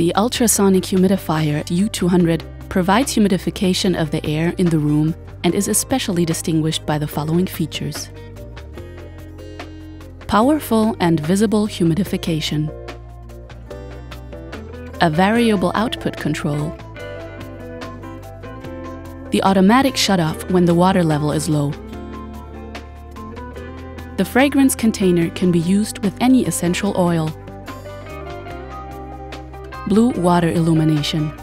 The Ultrasonic Humidifier U200 provides humidification of the air in the room and is especially distinguished by the following features. Powerful and visible humidification. A variable output control. The automatic shutoff when the water level is low. The fragrance container can be used with any essential oil. Blue water illumination.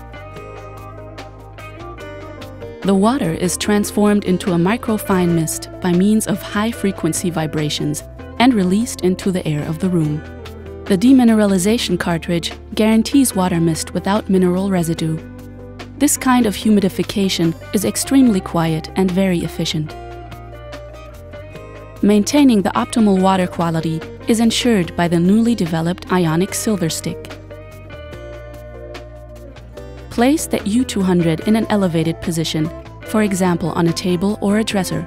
The water is transformed into a microfine mist by means of high-frequency vibrations and released into the air of the room. The demineralization cartridge guarantees water mist without mineral residue. This kind of humidification is extremely quiet and very efficient. Maintaining the optimal water quality is ensured by the newly developed ionic silver stick. Place the U200 in an elevated position, for example on a table or a dresser.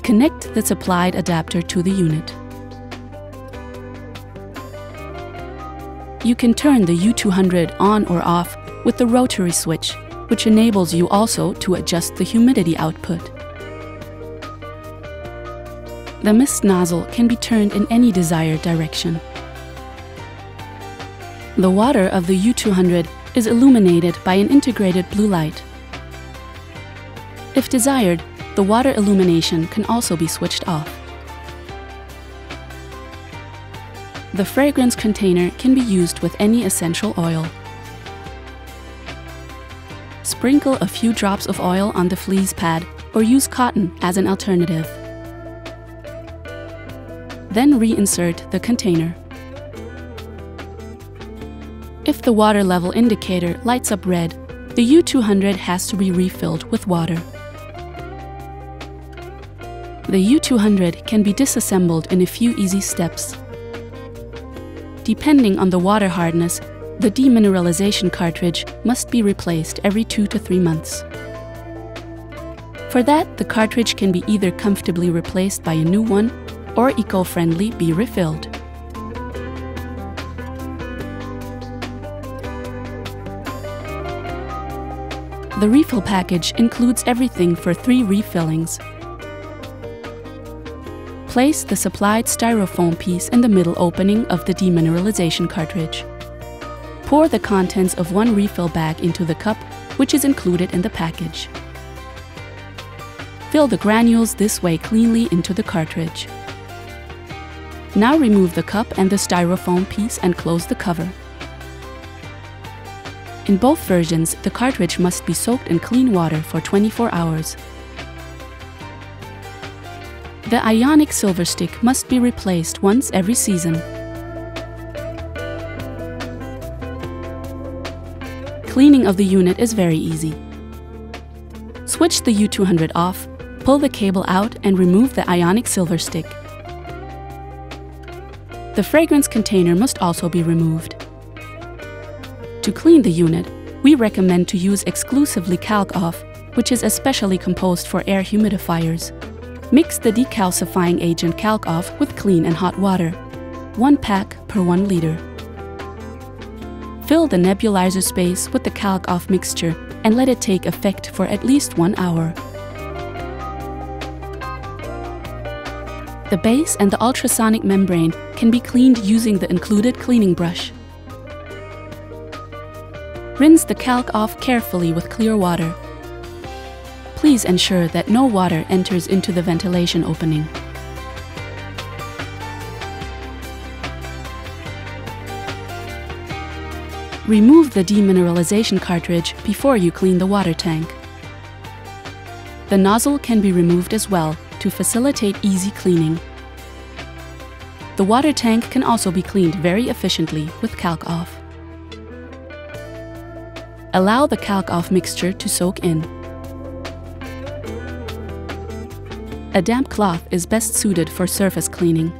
Connect the supplied adapter to the unit. You can turn the U200 on or off with the rotary switch, which enables you also to adjust the humidity output. The mist nozzle can be turned in any desired direction. The water of the U200 is illuminated by an integrated blue light. If desired, the water illumination can also be switched off. The fragrance container can be used with any essential oil. Sprinkle a few drops of oil on the fleece pad or use cotton as an alternative. Then reinsert the container. If the water level indicator lights up red, the U200 has to be refilled with water. The U200 can be disassembled in a few easy steps. Depending on the water hardness, the demineralization cartridge must be replaced every 2 to 3 months. For that, the cartridge can be either comfortably replaced by a new one or eco-friendly be refilled. The refill package includes everything for 3 refillings. Place the supplied styrofoam piece in the middle opening of the demineralization cartridge. Pour the contents of 1 refill bag into the cup, which is included in the package. Fill the granules this way cleanly into the cartridge. Now remove the cup and the styrofoam piece and close the cover. In both versions, the cartridge must be soaked in clean water for 24 hours. The ionic silver stick must be replaced once every season. Cleaning of the unit is very easy. Switch the U200 off, pull the cable out and remove the ionic silver stick. The fragrance container must also be removed. To clean the unit, we recommend to use exclusively Calc-Off, which is especially composed for air humidifiers. Mix the decalcifying agent Calc-Off with clean and hot water, 1 pack per 1 liter. Fill the nebulizer space with the Calc-Off mixture and let it take effect for at least 1 hour. The base and the ultrasonic membrane can be cleaned using the included cleaning brush. Rinse the Calc-Off carefully with clear water. Please ensure that no water enters into the ventilation opening. Remove the demineralization cartridge before you clean the water tank. The nozzle can be removed as well to facilitate easy cleaning. The water tank can also be cleaned very efficiently with Calc-Off. Allow the Calc-Off mixture to soak in. A damp cloth is best suited for surface cleaning.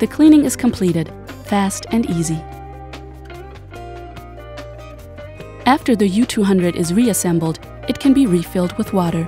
The cleaning is completed, fast and easy. After the U200 is reassembled, it can be refilled with water.